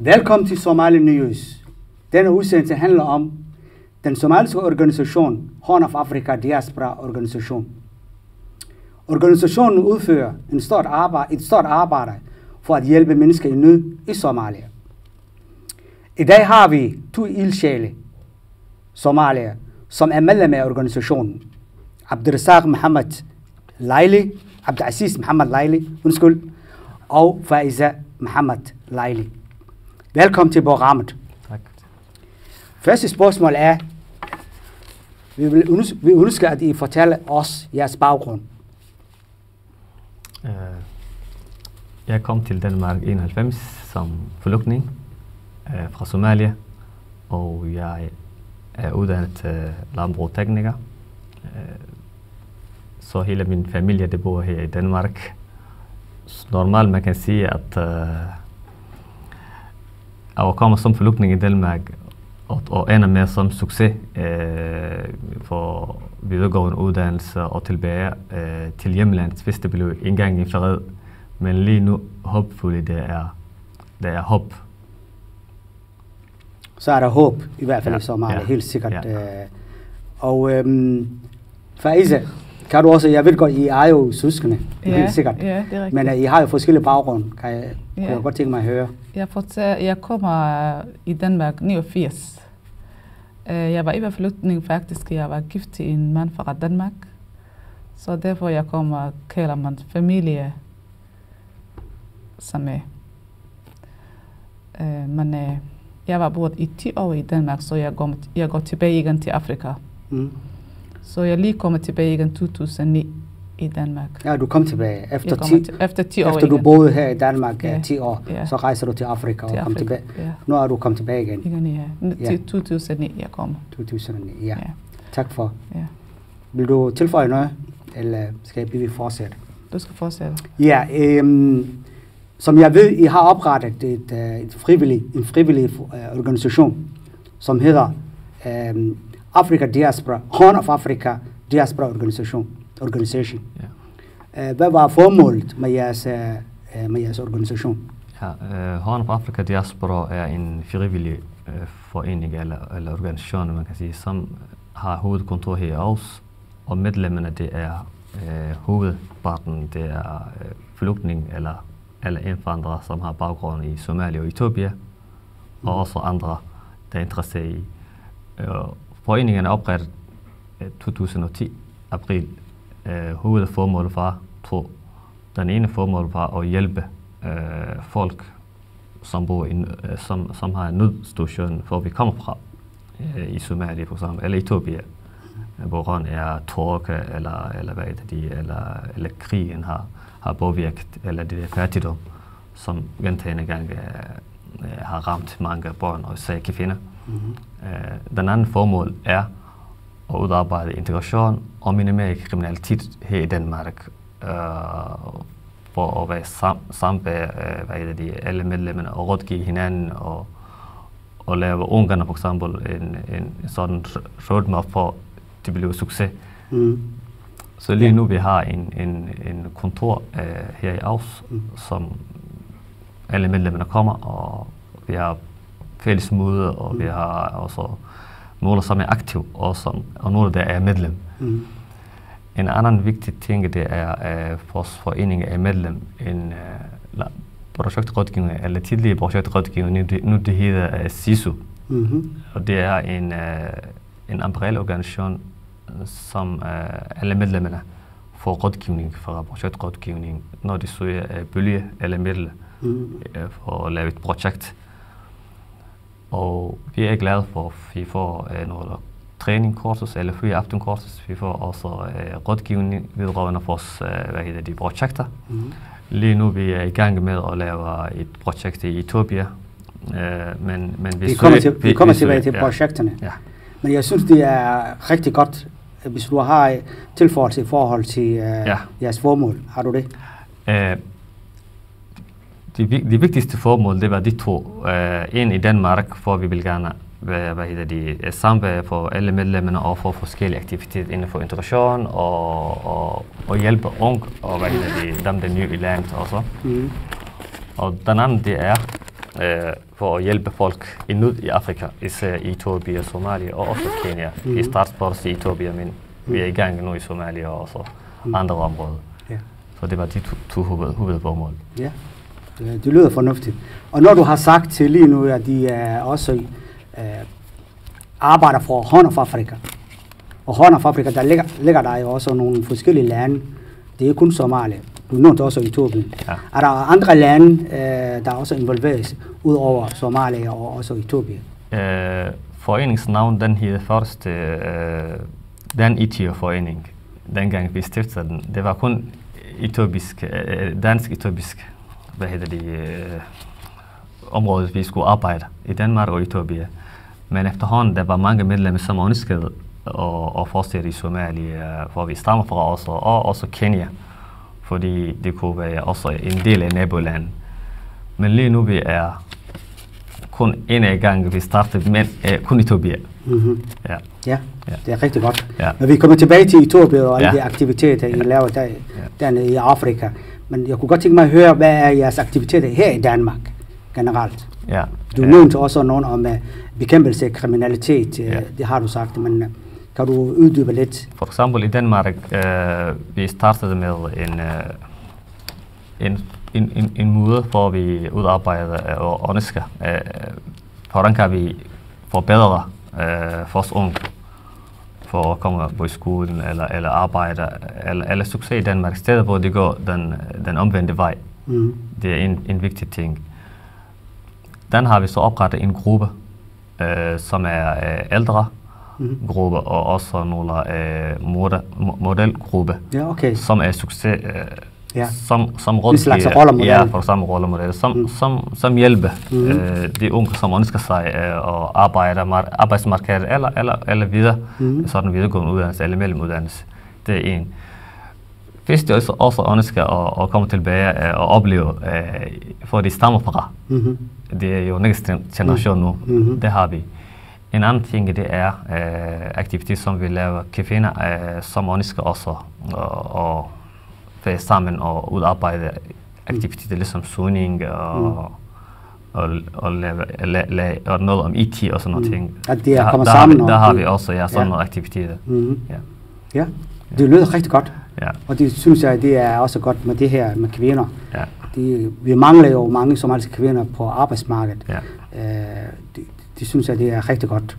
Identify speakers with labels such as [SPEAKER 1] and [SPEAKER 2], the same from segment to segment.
[SPEAKER 1] Velkommen til Somali News. Denne udsendelse handler om den somaliske organisation Horn of Africa Diaspora Organisation. Organisationen udfører et stort arbejde for at hjælpe mennesker i nød i Somalia. I dag har vi 2 ildsjæle somalier, som er medlem af organisationen. Abdurrazak Mohammed Laili, Abdulaziz Mohammed Laili, og Faiza Mohammed Laili. Velkommen til programmet.
[SPEAKER 2] Tak.
[SPEAKER 1] Første spørgsmål er, vi ønsker, at I fortæller os jeres baggrund.
[SPEAKER 2] Jeg kom til Danmark i 91 som flygtning fra Somalia, og jeg er uddannet landbrugstekniker. Så hele min familie der bor her i Danmark. Normalt man kan sige, at jeg kommer som flygtning i Danmark og ender med som succes for videregående uddannelse og tilbage til hjemlandet, hvis det blev en gang i fred. Men lige nu håbfuldt det er håb.
[SPEAKER 1] Så er der håb, i hvert fald i Somalia, helt sikkert. Ja. Og Faiza, kan du også, jeg ved godt, I er jo søskende, helt sikkert.
[SPEAKER 3] Ja, det er rigtigt.
[SPEAKER 1] Men I har jo forskellige baggrunde, kan jeg godt tænke mig at høre.
[SPEAKER 3] Jeg kommer i Danmark 89. Jeg var ikke flygtning faktisk, jeg var gift til en mand fra Danmark. Så derfor jeg kommer, kalder man familie som er. Men jeg var boet i 10 år i Danmark, så jeg går tilbage igen til Afrika.
[SPEAKER 1] Mm.
[SPEAKER 3] Så jeg lige kommer tilbage igen 2009 i Danmark.
[SPEAKER 1] Ja, du kom tilbage efter 10 år. Efter du boede her i Danmark 10 år, så rejser du til Afrika og kom tilbage. Ja. Nu er du kommet tilbage igen.
[SPEAKER 3] Til 2009 jeg kommer.
[SPEAKER 1] 2009, ja. Tak for. Ja. Vil du tilføje noget, eller skal vi fortsætte?
[SPEAKER 3] Du skal fortsætte.
[SPEAKER 1] Ja, som jeg ved, I har oprettet en frivillig organisation, som hedder Africa Diaspora, Horn of Africa Diaspora Organization. Yeah. Hvad var formålet med jeres organisation?
[SPEAKER 2] Ja, Horn of Africa Diaspora er en frivillig forening eller organisation, man kan sige, som har hovedkontor her i Aarhus, og medlemmerne det er hovedparten, det er flygtning eller indvandrere, som har baggrund i Somalia og Etiopien, og også andre, der er interesseret i. Foreningen er oprettet 2010 april. Hovedformålet var den ene formål var at hjælpe folk, som bor som har en nødsituation, hvor vi kommer fra i Somalia for eksempel, eller Etiopien, hvor grund er tørke eller hvad det eller krigen har påvirket, eller det er fattigdom, som gentagne gange har ramt mange børn og især kvinder. Den anden formål er at udarbejde integration og minimere kriminalitet her i Danmark, for at være sammen alle medlemmerne og rådgive hinanden og lave ungerne for eksempel en sådan roadmap for at det bliver succes. Så lige nu vi har en kontor her i Aarhus, som alle medlemmerne kommer, og vi har fælles møder, og vi har også nogle, som er aktive, og nogle, der er medlem. En anden vigtig ting, det er vores forening er medlem en projektrådgivning, eller tidligere projektrådgivning, nu det hedder SISU. Og det er en umbrella-organisation, som alle medlemmerne får rådgivning fra projektrådgivning, når de søger bølge eller middel for at lave et projekt. Og vi er glade for, at vi får nogle træningkursus eller free aftenkursus. Vi får også rådgivning vedrørende vores projekter. Lige nu vi er i gang med at lave et projekt i Etiopien. Men
[SPEAKER 1] vi kommer tilbage til projekterne. Ja. Men jeg synes, det er rigtig godt, hvis du har tilføjelse i forhold til jeres formål. Har du det?
[SPEAKER 2] Det vigtigste formål, det var de 2. En i Danmark, for vi vil gerne samvær for alle medlemmerne og for forskellige aktiviteter inden for integration og hjælpe unge og dem, der er nye i landet også. Og den anden, det er for at hjælpe folk i nød i Afrika, især i Etiopien, Somalia og også Kenya. Vi starter først i Etiopien, men vi er i gang nu i Somalia og også andre områder. Så det var de to hovedformål.
[SPEAKER 1] Ja, det lyder fornuftigt. Og når du har sagt til lige nu, at de også arbejder for Horn of Africa, og Horn of Africa, der ligger der jo også nogle forskellige lande. Det er ikke kun Somalia. Du nævnte også Etiopien. Ja. Er der andre lande, der også involveres, ud over Somalia og også Etiopien?
[SPEAKER 2] Foreningsnavn, den hed først den Etiopien-forening. Dengang vi stiftede den. Det var kun dansk-etiopisk, område, vi skulle arbejde i Danmark og Etiopien. Men efterhånden, der var mange medlemmer, som ønskede og fortsætte i Somalia, hvor vi stammer fra også, og også Kenya, fordi det kunne være også en del af nabolandet. Men lige nu vi er kun en af gangen, vi startede, men kun Etiopien.
[SPEAKER 1] Ja, det er rigtig godt. Ja. Når vi kommer tilbage til Etiopien og alle de aktiviteter, I laver dernede i Afrika, men jeg kunne godt tænke mig at høre, hvad er jeres aktiviteter her i Danmark generelt?
[SPEAKER 2] Ja.
[SPEAKER 1] Du nævnte også noget om bekæmpelse af kriminalitet, det har du sagt, men kan du uddybe lidt?
[SPEAKER 2] For eksempel i Danmark, vi startede med en måde, hvor vi udarbejder og ønsker, hvordan kan vi forbedre vores unge for at komme på skolen eller arbejde eller succes i Danmark, steder hvor det går den omvendte vej. Det er en vigtig ting. Den har vi så oprettet en gruppe, som er ældre gruppe og også nogle modelgruppe, som er succes, som rådgiver, for samme rollemodel, som hjælper de unge, som ønsker sig at arbejde arbejdsmarkedet eller videre, sådan videregående uddannelse eller mellemuddannelse. Det er en. Hvis de også ønsker at komme tilbage og opleve, for de stammer fra, det er jo næste generation nu, det har vi. En anden ting, det er aktivitet, som vi laver kvinder, som ønsker også at være sammen og udarbejde aktiviteter, ligesom svømning og noget om IT og sådan noget ting.
[SPEAKER 1] At de er kommet sammen?
[SPEAKER 2] Der har vi også sådan nogle aktiviteter.
[SPEAKER 1] Ja, det lyder rigtig godt.
[SPEAKER 2] Ja.
[SPEAKER 1] Og det synes jeg, det er også godt med det her med kvinder. Ja. Vi mangler jo mange somaliske kvinder på arbejdsmarkedet. Ja. Det synes jeg, det er rigtig godt.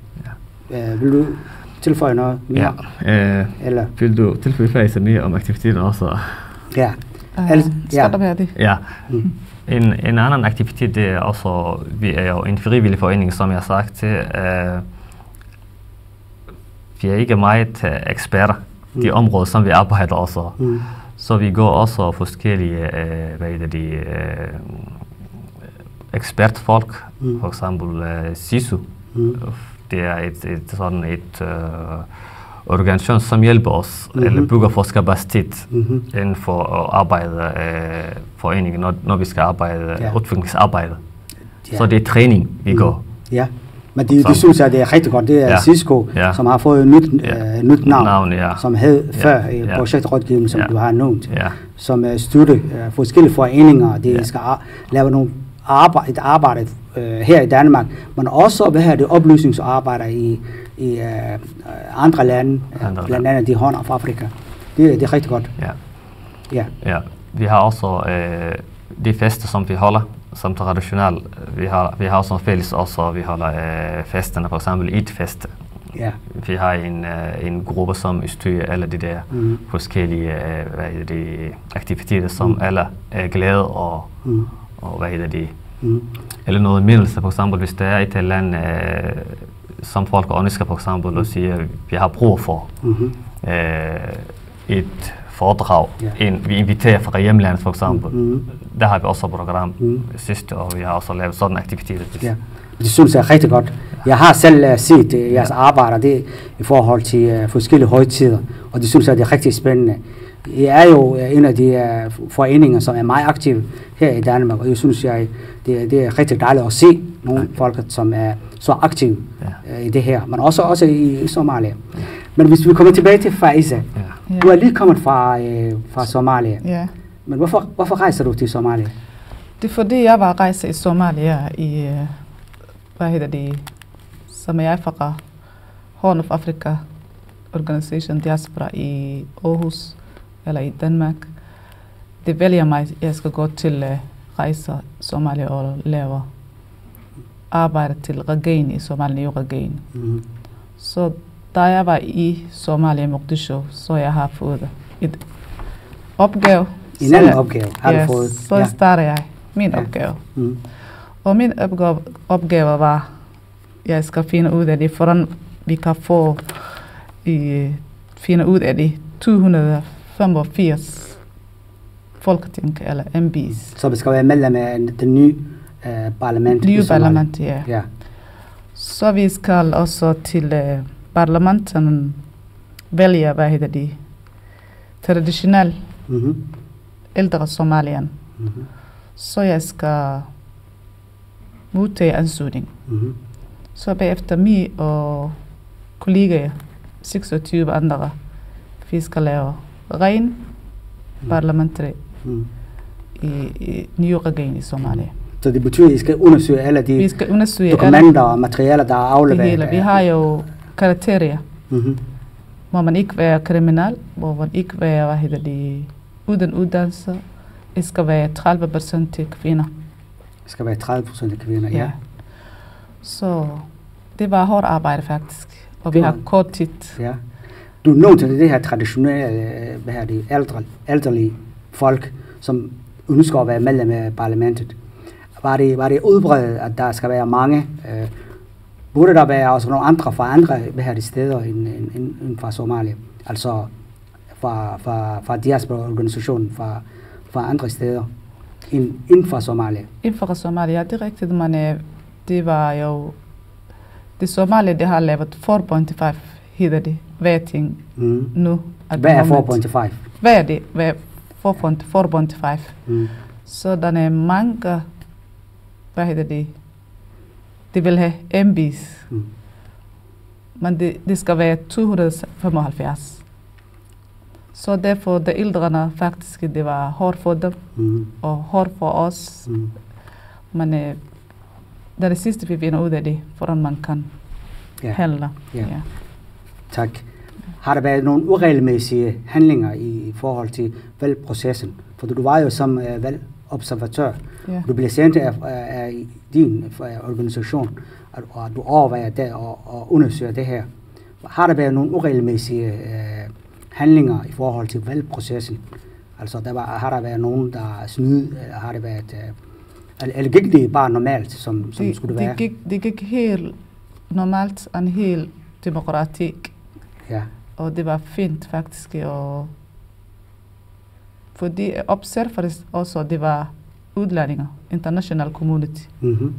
[SPEAKER 1] Ja. Vil du tilføje noget mere?
[SPEAKER 2] Ja. Eller? Vil du tilføje mere om aktiviteter også?
[SPEAKER 1] Ja.
[SPEAKER 3] Skal der være det?
[SPEAKER 2] Ja. En anden aktivitet, det er også, vi er jo en frivillig forening, som jeg har sagt til. Vi er ikke meget eksperter. De områder, som vi arbejder også. Så vi går også forskellige ekspertfolk, for eksempel SISU. Det er et organisation, som hjælper os, eller bygger vores kapacitet inden for at arbejde foreningen, når vi skal arbejde, udviklingsarbejde. Så det er træning, vi går.
[SPEAKER 1] Ja. Men det synes jeg, det er rigtig godt. Det er Cisco, som har fået et nyt navn, som hed før projektrådgivning, som du har nævnt, som støtter forskellige foreninger. De skal lave nogle arbejde her i Danmark, men også oplysningsarbejde i andre lande, blandt andet de Horn of Afrika. Det er rigtig godt.
[SPEAKER 2] Ja. Vi har også de fester, som vi holder, som traditionelt. Vi har også fælles også, vi holder festerne, for eksempel Eid-fest.
[SPEAKER 1] Ja.
[SPEAKER 2] Vi har en gruppe, som styrer alle de der forskellige aktiviteter, som alle er glade og eller noget mindelse, for eksempel, hvis der er et eller andet, som folk ønsker, for eksempel, og siger, at vi har brug for et foredrag. Vi inviterer fra hjemlandet, for eksempel. Der har vi også et program sidste år, vi har også lavet sådan aktiviteter.
[SPEAKER 1] Ja. Det synes jeg er rigtig godt. Jeg har selv set jeres arbejder det i forhold til forskellige højtider, og det synes jeg det er rigtig spændende. Jeg er jo en af de foreninger, som er meget aktive her i Danmark, og jeg synes, det er rigtig dejligt at se nogle folk, som er så aktive i det her, men også i Somalia. Men hvis vi kommer tilbage til Faiza, du er lige kommet fra Somalia, men hvorfor rejser du til Somalia?
[SPEAKER 3] Det er fordi, jeg var rejse i Somalia i, som jeg fra Horn of Africa Organization Diaspora i Aarhus, eller i Danmark. Det vælger mig, at jeg skal gå til rejse Somalia og lave arbejde til regeringen i Somalia, nye regering. Så da jeg var i Somalia, Mogadishu, så jeg har fået et opgave.
[SPEAKER 1] En anden opgave har du fået?
[SPEAKER 3] Så starter jeg min opgave. Og min opgave var, at jeg skal finde ud af det, hvordan vi kan finde ud af det 285 folketing eller MP's.
[SPEAKER 1] Så vi skal være medlem af den nye parlament?
[SPEAKER 3] Nye parlament, ja. Så vi skal også til parlamenten vælge, traditionel ældre Somalien. Så jeg skal modtage ansøgning. Så bagefter mig og kollegaer, 26 andre, vi skal lave ren parlamentary i nye regering i Somalia.
[SPEAKER 1] Så det betyder, at I skal undersøge alle de dokumenter og materialer, der er afleveret?
[SPEAKER 3] Vi har jo kriterier. Må man ikke være kriminal, må man ikke være uden uddannelse. Det skal være 30% til kvinder.
[SPEAKER 1] Det skal være 30% til kvinder, ja.
[SPEAKER 3] Så det var hårdt arbejde faktisk, og vi har kort tid.
[SPEAKER 1] Ja. Du nævnte det her traditionelle, ældrelige folk, som ønsker at være medlem af parlamentet. Var det udbredt, at der skal være mange? Burde der være også nogle andre fra andre steder end fra Somalia? Altså fra diaspora-organisationen fra andre steder inden for Somalia?
[SPEAKER 3] Inden for Somalia, det er rigtigt, men det var jo... Det Somalia, det har lavet 4.5, hedder det, hver ting nu.
[SPEAKER 1] Hvad er 4.5?
[SPEAKER 3] Hvad er det? 4.5. Så der er mange, det vil have MP's, men det skal være 275. Så derfor, de ældrene faktisk, det var hårdt for dem, og hårdt for os. Men det er det sidste, vi finder ud af det, hvordan man kan handle.
[SPEAKER 1] Ja. Tak. Har der været nogle uregelmæssige handlinger i forhold til valgprocessen? For du var jo som valgobservatør. Du blev sendt af din organisation, og du overvejer det og undersøger det her. Har der været nogle uregelmæssige handlinger i forhold til valgprocessen? Altså har der været nogen, der snyd, eller har det været... Eller gik det bare normalt, som skulle det være?
[SPEAKER 3] Det gik helt normalt og helt demokratisk.
[SPEAKER 1] Ja.
[SPEAKER 3] Og det var fint faktisk. Og fordi observers også, det var udlændinger, international community.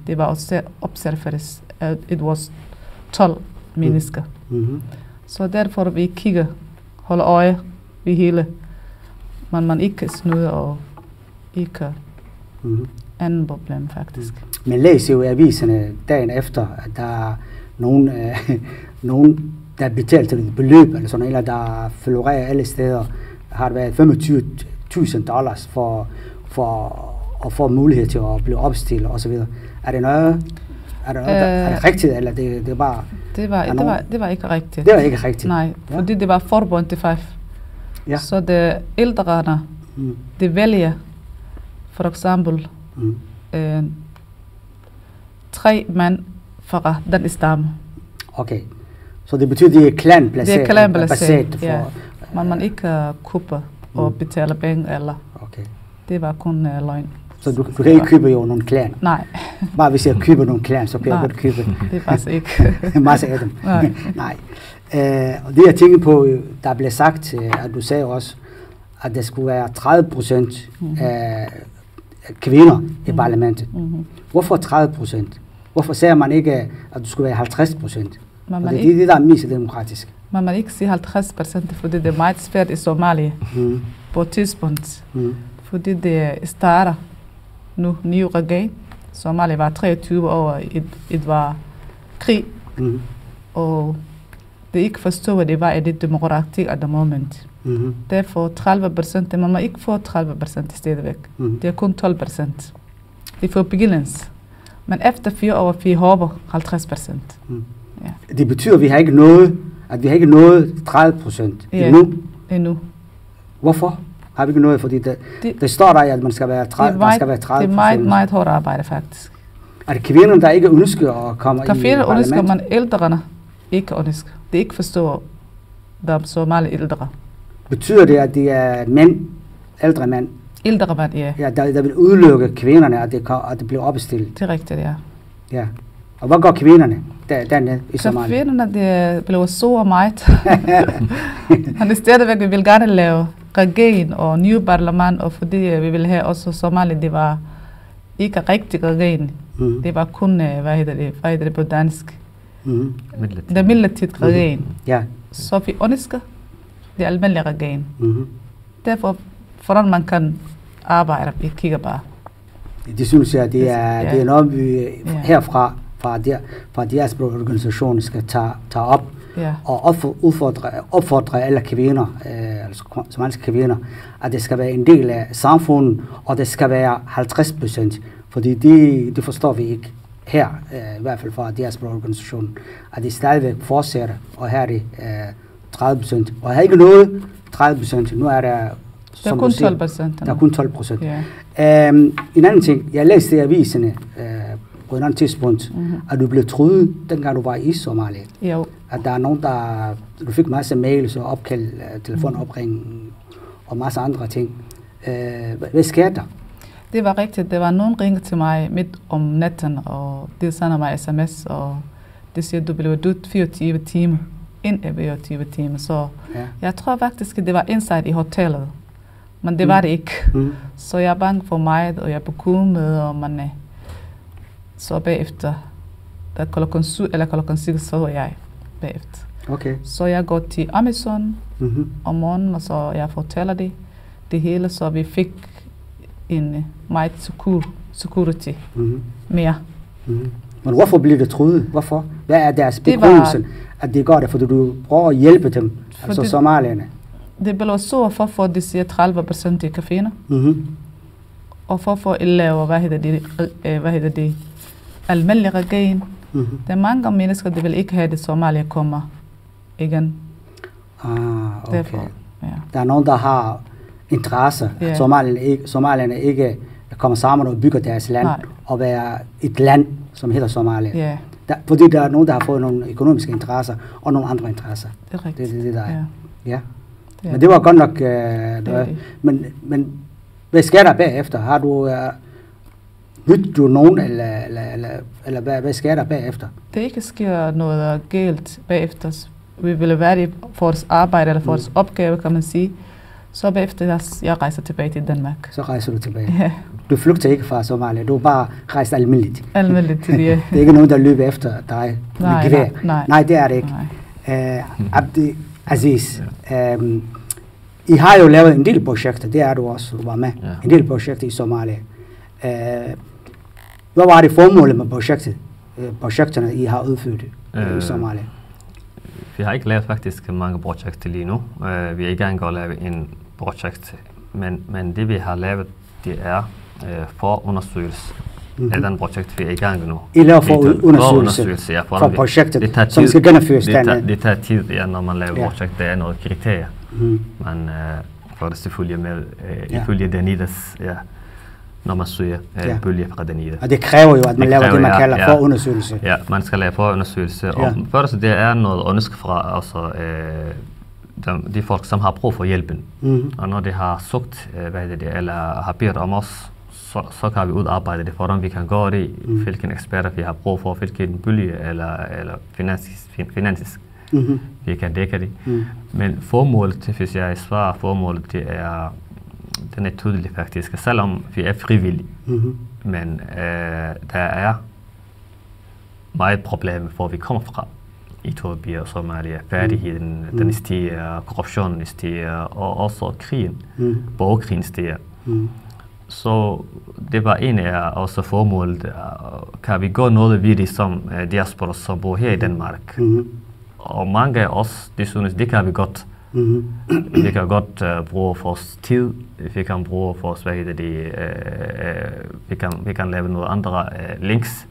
[SPEAKER 3] Det var også observers. It was 12 mennesker. Så derfor vi kigger, holder øje ved hele. Men man ikke snyder og ikke anden problem faktisk.
[SPEAKER 1] Men læser jo i aviserne dagen efter, at der er nogen der er betalt til et beløb, eller sådan, eller der florerer alle steder, har det været $25,000 for at få mulighed til at blive opstillet osv. Er det noget, er det rigtigt, eller det er bare...
[SPEAKER 3] Det var ikke rigtigt.
[SPEAKER 1] Det var ikke rigtigt?
[SPEAKER 3] Nej, fordi det var 4.5. Ja. Så de ældrene, de vælger for eksempel 3 mænd fra den stamme.
[SPEAKER 1] Okay. Så det betyder, det er klanbaseret?
[SPEAKER 3] Det er klanbaseret, ja. Men man ikke køber og betaler penge, eller... Okay. Det var kun løgn.
[SPEAKER 1] Så du kan ikke købe jo nogle klan?
[SPEAKER 3] Nej.
[SPEAKER 1] Bare hvis jeg køber nogle klan, så kan jeg godt købe.
[SPEAKER 3] Det er faktisk ikke.
[SPEAKER 1] Masser af dem. Nej. Og det jeg tænker på, der blev sagt, at du sagde også, at der skulle være 30% af kvinder i parlamentet. Hvorfor 30%? Hvorfor siger man ikke, at du skulle være 50%? Det er det, der er mest demokratisk.
[SPEAKER 3] Men man ikke siger 50%, fordi det er meget svært i Somalia på et tidspunkt. Fordi det starter nu ny regering. Somalia var 23 år, det var krig. Og det ikke forstår, at det var et demokrati at det moment. Derfor 30%, man må ikke få 30% i stedet væk. Det er kun 12%. de får begyndelsen. Men efter 4 år, vi håber 50%. Ja.
[SPEAKER 1] Det betyder, at vi har ikke nået 30%
[SPEAKER 3] Endnu.
[SPEAKER 1] Hvorfor har vi ikke nået? Fordi det står der, at man skal være 30%.
[SPEAKER 3] Det er meget, meget hårdt arbejde, faktisk.
[SPEAKER 1] Er det kvinderne, der ikke ønsker at komme i parlament?
[SPEAKER 3] Kvinderne ønsker, man ældrene ikke ønsker. Det ikke forstår, der er så meget ældre.
[SPEAKER 1] Betyder det, at det er mænd, ældre mænd?
[SPEAKER 3] Ældre mænd, ja.
[SPEAKER 1] Ja, der vil udelukke kvinderne, at det bliver opstillet.
[SPEAKER 3] Det er rigtigt, ja.
[SPEAKER 1] Ja. Og hvor går kvinderne dernede i Somalia?
[SPEAKER 3] Kvinderne, det bliver så meget. Han er stadigvæk, vi vil gerne lave regering og ny parlament, og fordi vi vil have også Somalia, det var ikke rigtig regering. Det var kun, hvad hedder det på dansk? Det er midlertidig regering.
[SPEAKER 1] Ja.
[SPEAKER 3] Så vi ønsker det almindelige regering. Derfor, hvordan man kan arbejde, vi kigger bare.
[SPEAKER 1] Det synes jeg, det er noget, vi herfra, fra diaspora-organisationen skal tage op og opfordre alle kvinder, altså somaliske kvinder, at det skal være en del af samfundet, og det skal være 50%, fordi det forstår vi ikke her, i hvert fald fra diaspora-organisationen, at det stadigvæk fortsætter, og her er det 30%, og her er ikke noget 30%, nu er der
[SPEAKER 3] der er kun 12%.
[SPEAKER 1] Der er kun 12%. Yeah. En anden ting, jeg læste i aviserne på et andet tidspunkt, at du blev truet, dengang du var i Somalia.
[SPEAKER 3] Jo.
[SPEAKER 1] At der er nogen, du fik masser af mails og opkald, telefonopring og masser af andre ting. Hvad skete der?
[SPEAKER 3] Det var rigtigt. Det var nogen ringede til mig midt om natten, og det sender mig sms, og det siger, at du blev dødt 24 timer. Ind i 24 timer. Så jeg tror faktisk, at det var inside i hotellet. Men det var det ikke. Så jeg er bange for mig, og jeg er bekymret, og man så bagefter, da klokken 7 eller klokken 6, så var jeg bagefter.
[SPEAKER 1] Okay.
[SPEAKER 3] Så jeg går til Amazon om morgenen, og så jeg fortæller det hele, så vi fik en meget security mere.
[SPEAKER 1] Men hvorfor bliver det truet? Hvorfor? Hvad er deres begrundelse, at det gør det? Fordi du prøver at hjælpe dem, altså somalierne.
[SPEAKER 3] Det blev så for de siger 30% i kaféerne. Og for at lave, hvad hedder det, almindelig regering. Der er mange mennesker, der vil ikke have det, Somalia kommer igen.
[SPEAKER 1] Okay.
[SPEAKER 3] Derfor,
[SPEAKER 1] der er nogen, der har interesse, at somalierne ikke kommer sammen og bygger deres land, og være et land, som hedder Somalia. Fordi der er nogen, der har fået nogle økonomiske interesser, og nogle andre interesser.
[SPEAKER 3] Det er rigtigt.
[SPEAKER 1] Det er det, der er. Ja. Men det var godt nok... Men hvad sker der bagefter? Har du... Mødte du nogen, eller hvad sker der bagefter?
[SPEAKER 3] Det ikke sker noget galt bagefter. Vi ville være i vores arbejde, eller vores opgave, kan man sige. Så bagefter, jeg rejser tilbage til Danmark.
[SPEAKER 1] Så rejser du tilbage? Ja. Du flygter ikke fra Somalia, du bare rejser almindeligt?
[SPEAKER 3] Almindeligt, ja.
[SPEAKER 1] Det er ikke nogen, der løber efter dig med gevær? Nej, det er det ikke. Abdi Aziz, I har jo lavet en del projekter, det er du også, du var med. En del projekter i Somalia. Hvad var det formålet med projekterne, I har udført i Somalia?
[SPEAKER 2] Vi har ikke lavet faktisk mange projekter lige nu. Vi er i gang med at lave en projekt, men det vi har lavet, det er forundersøgelse af den projekt, vi er i gang med nu.
[SPEAKER 1] I laver forundersøgelse for projektet, som skal gennemføres dernede?
[SPEAKER 2] Det tager tid, når man laver projekt. Der er noget kriterier, man får det selvfølgelig med, ifølge Danidas, når man søger bølge fra Danida.
[SPEAKER 1] Og det kræver jo, at man laver det, man kalder forundersøgelse.
[SPEAKER 2] Ja, man skal lave forundersøgelse. Og først, det er noget ønske fra altså, de folk, som har brug for hjælpen. Og når de har sugt, eller har bedt om os, så kan vi udarbejde det, hvordan vi kan gøre det, hvilken eksperter vi har brug for, hvilken bølge eller finansisk. Vi kan dække det. Men formålet, hvis jeg svarer formålet, det er den er tydelig faktisk, selvom vi er frivillige. Men der er meget problemer, hvor vi kommer fra. Etiopien og Somalia, færdigheden, den stiger, korruptionen stiger, og også krigen, borgerkrigen stiger. Så det var en af også formålet, kan vi gøre noget ved det som diaspora, som bor her i Danmark. Og mange af os, de synes, det kan vi godt Vi kan godt bruge vores tid, vi kan bruge vores, vi kan lave nogle andre links,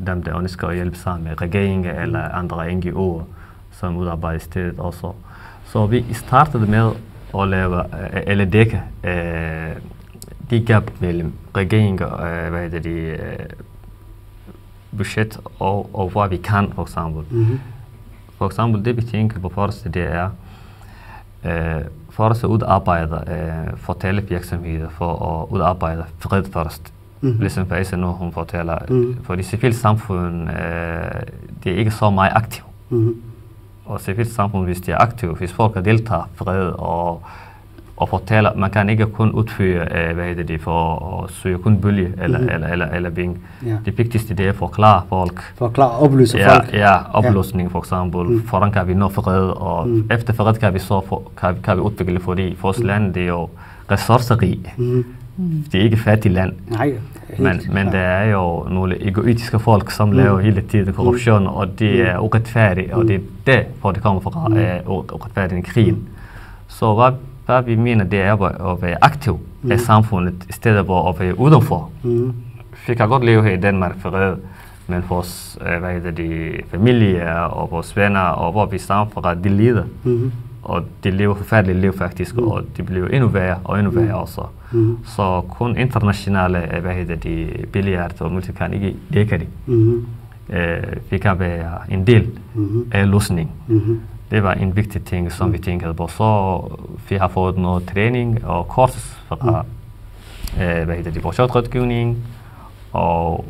[SPEAKER 2] dem der ønsker at hjælpe sammen med regeringen eller andre NGO'er, som udarbejder i stedet også. Så vi startede med at lave, eller dække de gap mellem regeringen og budget og hvor vi kan, for eksempel. For eksempel, det vi tænker på første, det er for at udarbejde fortællevirksomheder for at udarbejde fred først. Ligesom Faisal nu, hun fortæller, for det civile samfund, det er ikke så meget aktiv. Og civilt samfund, hvis det er aktivt, hvis folk deltager fred og fortæller, man kan ikke kun udføre, for at søge kun bølge eller bing. Det vigtigste, det er at forklare folk.
[SPEAKER 1] Forklare, oplyse folk.
[SPEAKER 2] Ja, opløsning for eksempel. Hvordan kan vi nå fred, og efter fred kan vi så kan vi udvikle, fordi vores land, det er jo ressourcerig. Det er ikke fattigt land.
[SPEAKER 1] Nej,
[SPEAKER 2] men der er jo nogle egoistiske folk, som laver hele tiden korruption, og det er uretfærdigt, og det er derfor det kommer fra uretfærdigt i krigen. Så hvad vi mener, det er at være aktiv af samfundet, i stedet for at være udenfor. Vi kan godt leve her i Danmark fred, men vores familie og vores venner, og hvor vi samfundet, de lider. Og de lever forfærdeligt liv faktisk, og de bliver endnu værre og endnu værre også. Så kun internationale billiard og multi kan ikke dække det. Vi kan være en del af løsningen. Det var en vigtig ting, som vi tænkte på. Så vi har fået noget træning og kursus fra projektrådgivning, og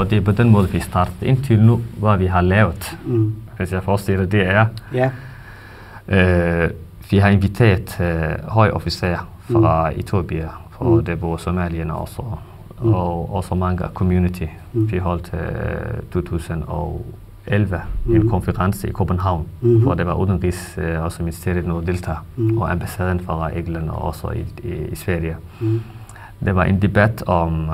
[SPEAKER 2] det er på den måde, vi startede. Indtil nu, hvad vi har lavet, hvis jeg forestiller, det er, vi har inviteret høje officerer fra Etiopien, fra det bor Somalien også, og også mange community. Vi holdt 2011 en konference i København, hvor det var udenrigs, også ministeriet noget deltager, og ambassaden fra England og også i Sverige. Det var en debat om,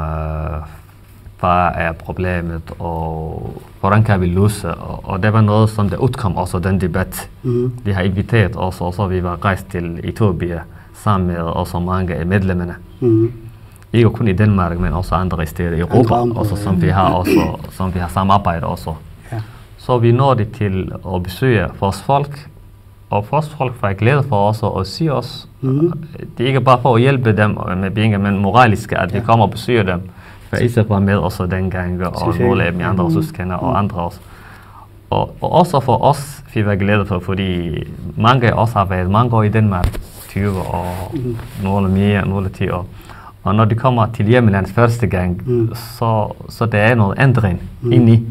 [SPEAKER 2] hvad er problemet, og hvordan kan vi løse, og det var noget, som der udkom også den debat. Vi har inviteret os, og så vi var rejst til Etiopien sammen med også mange af medlemmerne. Ikke kun i Danmark, men også andre steder i Europa, også, som vi har samarbejdet også. Så vi nåede til at besøge vores folk, og vores folk var glade for os at sige os. Det er ikke bare for at hjælpe dem med penge, men moralisk, at vi kommer og besøger dem. For Isaac var med også dengang, og nogle af dem andre søskende og andre også. Og også for os, vi var glade for, fordi mange af os har været mange år i Danmark, 20 og nogle mere, nogle 10 år. Og når de kommer til hjemlandet første gang, så der er noget ændring indeni.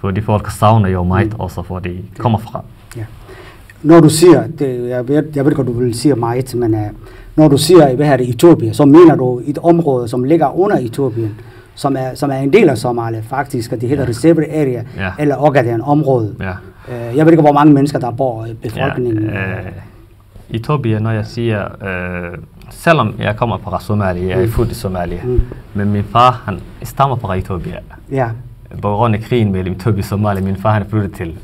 [SPEAKER 2] Fordi folk savner jo meget også, hvor de kommer fra.
[SPEAKER 1] Når du siger, jeg ved godt, du vil sige meget, men når du siger, hvad er det, Etiopien, så mener du et område, som ligger under Etiopien, som er en del af Somalia faktisk, og det hedder Reserve Area, eller Ogaden-området. Jeg ved ikke, hvor mange mennesker, der bor i befolkningen.
[SPEAKER 2] Etiopien, når jeg siger, selvom jeg kommer fra Somalia, jeg er født i Somalia, men min far, han stammer fra Etiopien. På grund af krigen mellem Etiopien og Somalia, min far han flyttet til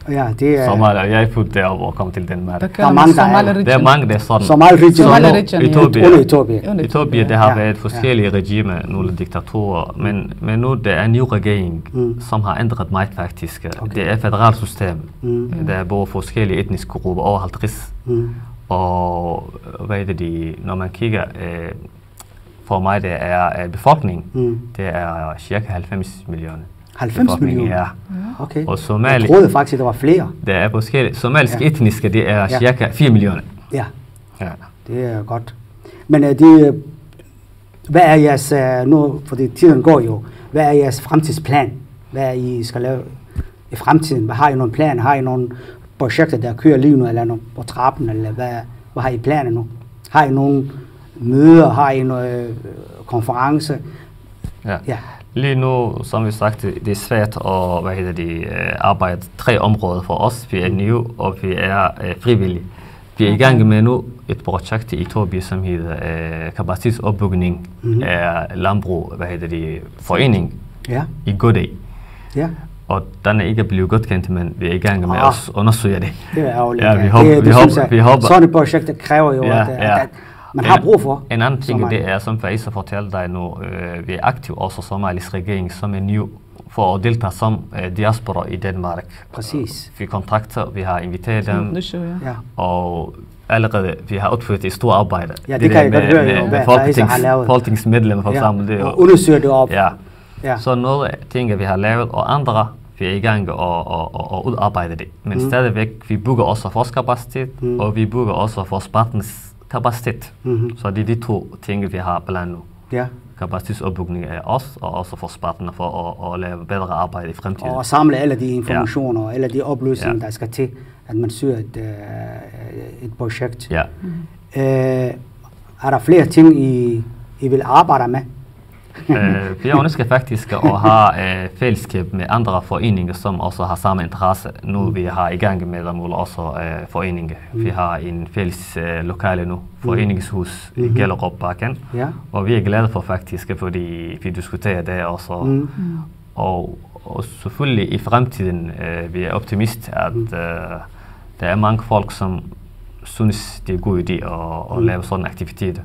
[SPEAKER 2] Somalia, og jeg er født deroppe og kom til Danmark. Der
[SPEAKER 1] er
[SPEAKER 2] mange, der er sådan.
[SPEAKER 1] Somalia-region.
[SPEAKER 2] Etiopien, der har været forskellige regimer, nogle diktatorer, men nu der er en ny regering, som har ændret meget faktisk. Det er et federalt system. Der er både forskellige etniske grupper, over 50. Og hvad er det, når man kigger, for mig det er befolkningen, det er cirka 90 millioner.
[SPEAKER 1] 90 millioner?
[SPEAKER 2] Ja.
[SPEAKER 1] Okay.
[SPEAKER 2] Og Somalia,
[SPEAKER 1] jeg troede faktisk, der var flere.
[SPEAKER 2] Der er forskellige. Somaliske etniske, det er cirka 4 millioner.
[SPEAKER 1] Ja, det er godt. Men hvad er jeres, nu, fordi tiden går jo, hvad er jeres fremtidsplan? Hvad er I skal lave i fremtiden? Har I nogle planer? Har I nogle projekter, der kører lige nu, eller på trappen, eller hvad har I planer nu? Har I nogle møder? Har I nogle konferencer?
[SPEAKER 2] Ja. Lige nu, som vi sagt, det er svært at arbejde 3 områder for os. Vi er nye, og vi er frivillige. Vi er i gang med nu et projekt i Etiopien, som hedder kapacitetsopbygning af landbrug, forening i Goddag. og den er ikke blevet godkendt, men vi er i gang med at undersøge det.
[SPEAKER 1] Det er ærgerligt.
[SPEAKER 2] Ja, vi håber. Sådan
[SPEAKER 1] et projekt kræver jo, at man har brug for.
[SPEAKER 2] En anden ting, det er, som Faiza fortalte dig nu, vi er aktive også Somalis regering, som er ny for at deltage som diaspora i Danmark.
[SPEAKER 1] Præcis.
[SPEAKER 2] Vi kontakter, vi har inviteret dem, og allerede vi har udført et stort arbejde.
[SPEAKER 1] Ja, det kan jeg godt høre jo,
[SPEAKER 2] hvad folketingsmedlemmer for eksempel.
[SPEAKER 1] Og undersøger det op.
[SPEAKER 2] Ja. Så noget af ting, vi har lavet, og andre, vi er i gang og udarbejde det. Men stadigvæk, vi bygger også forskerkapacitet, og vi bygger også for partners kapacitet. Så det er de to ting, vi har blandt nu.
[SPEAKER 1] Ja.
[SPEAKER 2] Kapacitetsopbygning af os, og også for partner for at lave bedre arbejde i fremtiden.
[SPEAKER 1] Og samle alle de informationer, og alle de oplysninger, der skal til, at man søger et projekt.
[SPEAKER 2] Ja.
[SPEAKER 1] Er der flere ting, I vil arbejde med?
[SPEAKER 2] Vi ønsker faktisk at have fællesskab med andre foreninger, som også har samme interesse. Nu vi har i gang med dem også foreninger. Vi har en fælles lokale nu, foreningshus i Gellerupbakken, og vi er glade for faktisk, fordi vi diskuterer det også. Og selvfølgelig i fremtiden, vi er optimist, at der er mange folk, som synes, det er en god idé at lave sådan aktiviteter.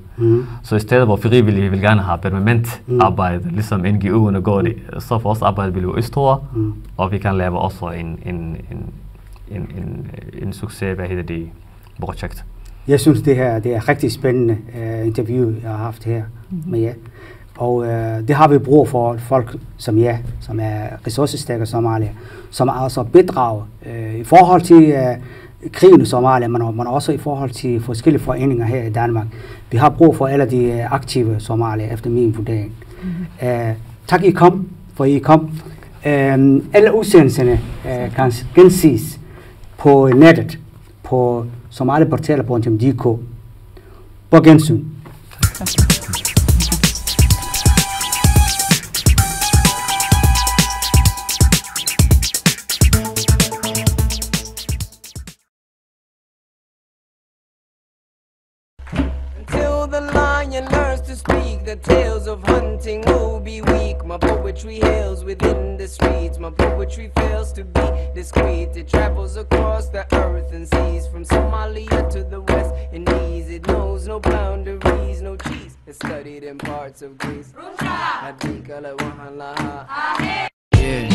[SPEAKER 2] Så i stedet hvor frivillige vil gerne have permanent arbejde, ligesom NGO'erne går det, så vores arbejde bliver jo større, og vi kan lave også en succes, projekt.
[SPEAKER 1] Jeg synes, det her det er rigtig spændende interview, jeg har haft her med jer. Og det har vi brug for folk som jer, som er ressourcestærke somalier, som altså bidrager i forhold til krigen i Somalia, men også i forhold til forskellige foreninger her i Danmark. Vi har brug for alle de aktive somalier, efter min vurdering. Tak I kom, for I kom. Alle udsendelserne kan genses på nettet, på somaliportaler.dk. På gensyn.
[SPEAKER 4] The tales of hunting will be weak. My poetry hails within the streets. My poetry fails to be discreet. It travels across the earth and seas, from Somalia to the West Indies. It knows no boundaries, no cheese. It's studied in parts of Greece. Yeah.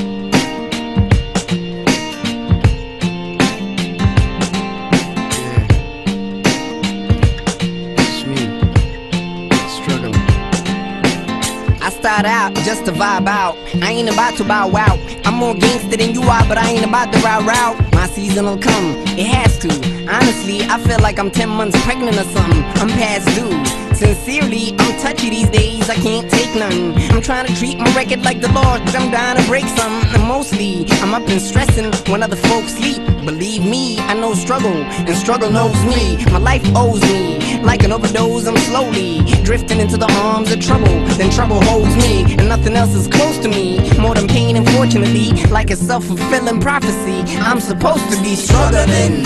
[SPEAKER 4] Start out just to vibe out. I ain't about to bow out. I'm more gangster than you are, but I ain't about to route. My season will come, it has to. Honestly, I feel like I'm 10 months pregnant or something. I'm past due. Sincerely, I'm touchy these days, I can't take none. I'm trying to treat my record like the Lord, but I'm dying to break something. And mostly, I'm up and stressing when other folks sleep. Believe me, I know struggle, and struggle knows me. My life owes me. Like an overdose, I'm slowly drifting into the arms of trouble. Then trouble holds me, and nothing else is close to me. More than pain, unfortunately, like a self-fulfilling prophecy. I'm supposed to be struggling,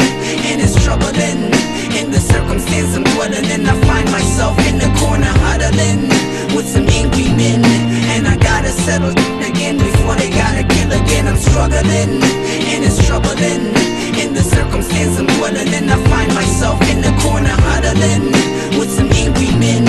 [SPEAKER 4] and it's troubling. In the circumstance I'm dwelling in, I find myself in the corner huddling with some angry men. And I gotta settle again before they gotta kill again. I'm struggling, and it's troubling. In the circumstance I'm dwelling in, I find myself in the corner huddling with some angry men.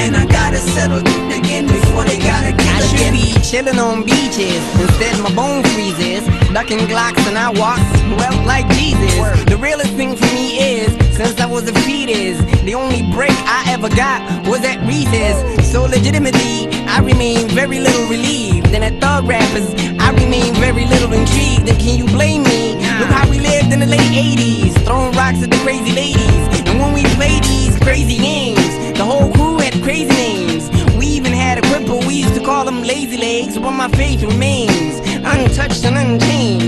[SPEAKER 4] And I gotta settle again before they gotta kill again. I should be chilling on beaches, instead my bone freezes. Ducking Glocks and I walk, well, like Jesus. The realest thing for me is, since I was a fetus, the only break I ever got was at Reese's. So legitimately, I remain very little relieved. And at Thug Rappers, I remain very little intrigued. And can you blame me? Look how we lived in the late 80s, throwing rocks at the crazy ladies. And when we played these crazy games, the whole crew had crazy names. We even had a cripple, we used to call them Lazy Legs. But my faith remains untouched and unchanged.